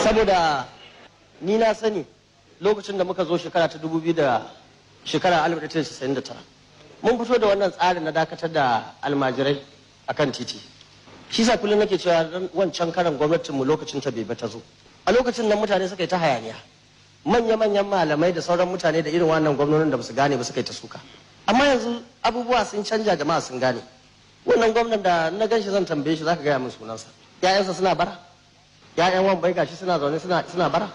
saboda ni na sani lokacin da muka zo shekara ta 2000 da shekara 1999 mun fito da wannan tsarin na dakatar da almajirai akan titi. Shi sa kullum nake cewa wancan karan gwamnatinmu lokacin ta bai ta zo. A lokacin nan mutane suka yi ta hayaniya. Manya-manyan malamai da sauran mutane da irin wannan gwamnonin da ba su gane ba suka yi ta suka. Amma yanzu abubuwa sun canja, jama'a sun gane. Wannan gwamnan da na gan shi zan tambaye shi zaka gaya min sunansa. Ya'yansa suna bara? Ya'yan Wambai gashi suna zaune suna bara?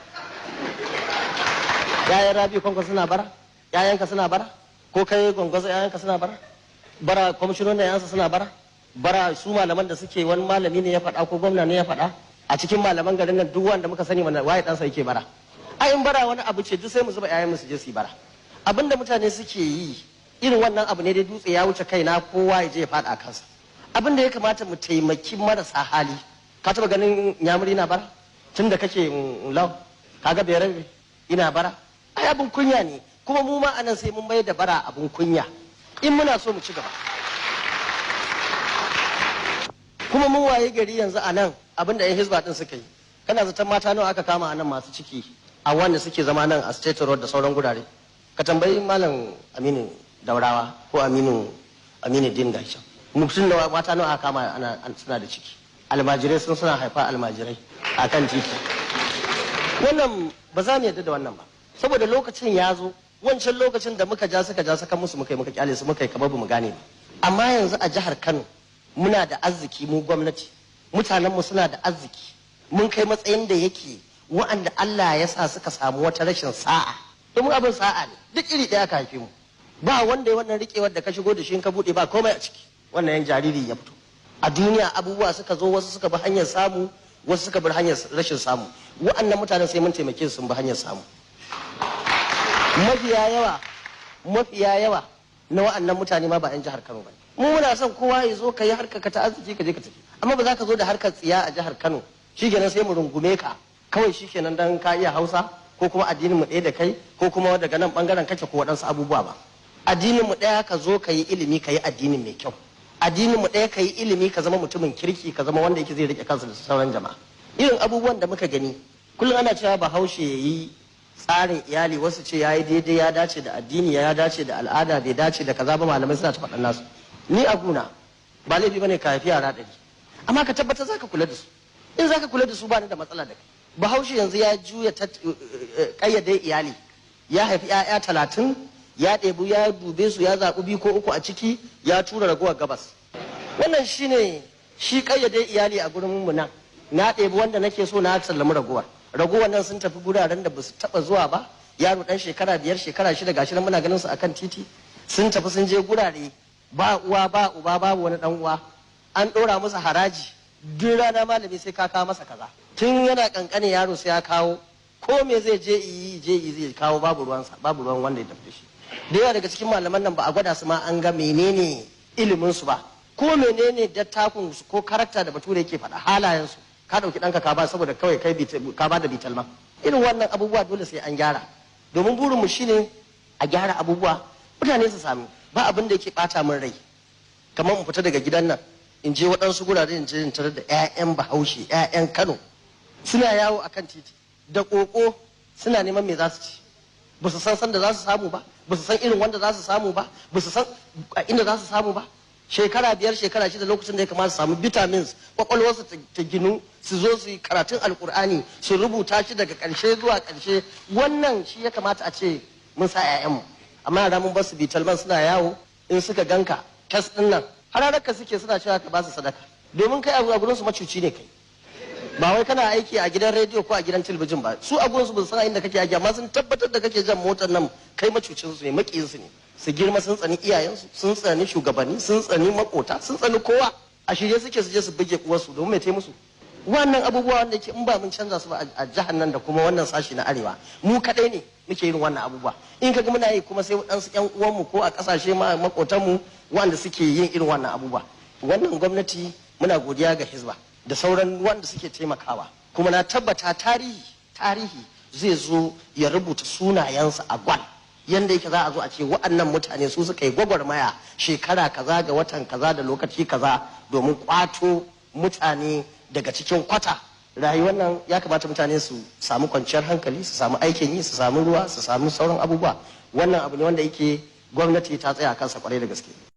Ya'yan Rabi Kwankwa suna bara? Ya'yanka suna bara? Ko kai Gwangwazo ya'yanka suna bara? Bara kwamishinonin ya'yansa suna bara? Bara su malaman da suke wani malami ne ya faɗa ko gwamna ne ya faɗa? A cikin malaman garin nan duk wanda muka sani mana waye ɗansa yake bara? Ai in bara wani abu ce duk sai mu zuba ƴaƴan mu su je su yi bara. Abinda mutane suke yi irin wannan abu ne dai dutse ya wuce kaina kowa ya je ya faɗa a kansa. Abinda ya kamata mu taimaki marasa hali. Ka taɓa ganin Nyamuri na bara? Tun da kake lau kaga Berabe ina bara? Ai abin kunya ne, kuma mu ma anan sai mun bayar da bara abin kunya in muna so mu ci gaba. Kuma mun waye gari yanzu a nan abinda yan hizba din suka yi, kana zaton mata nawa aka kama a nan masu ciki a wanda suke zama nan a State Road da sauran gurare? Ka tambayi Malam Aminu Daurawa ko Aminu Din Gaisha, mutum da mata nawa aka kama ana suna da ciki, almajirai suna haifa almajirai a kan titi. Wannan ba za mu yarda da wannan ba, saboda lokacin ya zo, wancan lokacin da muka ja saka musu muka kyale su muka yi kamar ba mu gane ba. Amma yanzu a jihar Kano muna da arziki, mu gwamnati, mutanenmu suna da arziki, mun kai matsayin da yake wa'anda Allah ya sa suka samu wata rashin sa'a, domin abin sa'a ne, duk iri ɗaya ka haife mu, ba wanda ya wannan riƙewar da ka shigo da shi in ka buɗe ba komai a ciki, wannan yan jariri ya fito. A duniya abubuwa suka zo, wasu suka bi hanyar samu, wasu suka bi hanyar rashin samu, wa'annan mutanen sai mun taimake su sun bi hanyar samu. Mafiya yawa na wa'annan mutane ma ba 'yan jihar Kano ba. Mu muna son kowa ya zo ka yi harkar ka ta arziki ka je ka tafi, amma ba za ka zo da harkar tsiya a jihar Kano shikenan sai mu rungume ka kawai shikenan dan ka iya Hausa ko kuma addinin mu ɗaya da kai ko kuma daga nan bangaren kake ko waɗansu abubuwa ba. Addinin mu ɗaya, ka zo ka yi ilimi, ka yi addinin mai kyau. Addinin mu ɗaya, ka yi ilimi, ka zama mutumin kirki, ka zama wanda yake zai rike kansa da sauran jama'a. Irin abubuwan da muka gani kullum ana cewa Bahaushe ya yi tsarin iyali, wasu ce ya yi daidai, ya dace da addini, ya dace da al'ada, bai dace da kaza ba, malamai suna ta faɗan nasu. Ni a guna ba laifi bane ka haifi yara 100, amma ka tabbatar zaka kula da su. In zaka kula da su ba ni da matsala da kai. Bahaushe yanzu ya juya kayyade iyali, ya haifi 'ya'ya 30, ya ɗebu ya dube su, ya zaɓi 2 ko 3 a ciki, ya tura ragowar gabas. Wannan shine shi kayyade iyali a gurin mu nan. Na ɗebi wanda nake so, na sallami ragowar nan sun tafi guraren da ba su taɓa zuwa ba. Yaro ɗan shekara 5 shekara 6 gashi nan muna ganin su akan titi, sun tafi sun je gurare ba uwa ba uba, babu wani dan uwa, an ɗora musu haraji, duk rana malami sai ka kawo masa kaza, tun yana kankane yaro sai ya kawo, ko me zai je yi zai kawo, babu ruwan wanda ya tafi shi. Da yawa daga cikin malaman nan ba a gwada su ma an ga menene ilimin su ba, ko menene dattakun su ko karakta da bature yake faɗa, halayen su, ka ɗauki ɗanka ka ba saboda kawai kai ka ba da bitalma. Irin wannan abubuwa dole sai an gyara, domin burin mu shine a gyara abubuwa, mutane su sami. Ba abin da yake bata min rai kamar in fita daga gidan nan in je waɗansu gurare in je in tarar da 'ya'yan Bahaushe, 'ya'yan Kano suna yawo akan titi da ƙoƙo suna neman me za su ci. Ba su san da za su samu ba, ba su san irin wanda za su samu ba, ba su san inda za su samu ba. Shekara 5 shekara 6 lokacin da ya kamata su samu vitamins, kwakwalwarsu ta ginu, su zo su yi karatun Alkur'ani, su rubuta shi daga ƙarshe zuwa ƙarshe. Wannan shi ya kamata a ce mun sa 'ya'yanmu. Amma yara mun basu bitalman suna yawo, in suka ganka tas din nan hararka suke suna cewa ka basu sadaka, domin kai a gurin su macuci ne kai. Ba wai kana aiki a gidan rediyo ko a gidan talabijin ba, su a gurin su ba san inda kake aiki, amma sun tabbatar da kake jan motar nan kai macucin su ne, makiyin su ne. Su girma sun tsani iyayensu, sun tsani shugabanni, sun tsani makota, sun tsani kowa. A shirye suke su je su buge uwarsu domin mai taimusu. Wannan abubuwa wanda yake in ba mun canza su ba a jihar nan da kuma wannan sashi na arewa, mu kadai ne muke yin wannan abubuwa. In kaga muna yi kuma sai waɗansu ƴan uwanmu ko a ƙasashe makotanmu wanda suke yin irin wannan abubuwa. Wannan gwamnati muna godiya ga Hizba da sauran wanda suke taimakawa, kuma na tabbata tarihi zai zo ya rubuta sunayensu a gwal, yanda yake za a zo a ce waɗannan mutane su suka yi gwagwarmaya shekara kaza ga watan kaza da lokaci kaza domin kwato mutane daga cikin kwata rayuwar nan ya kamata mutane su samu kwanciyar hankali, su samu aikin yi, su samu ruwa, su samu sauran abubuwa. Wannan abu ne wanda yake gwamnati ta tsaya kansa kwarai da gaske.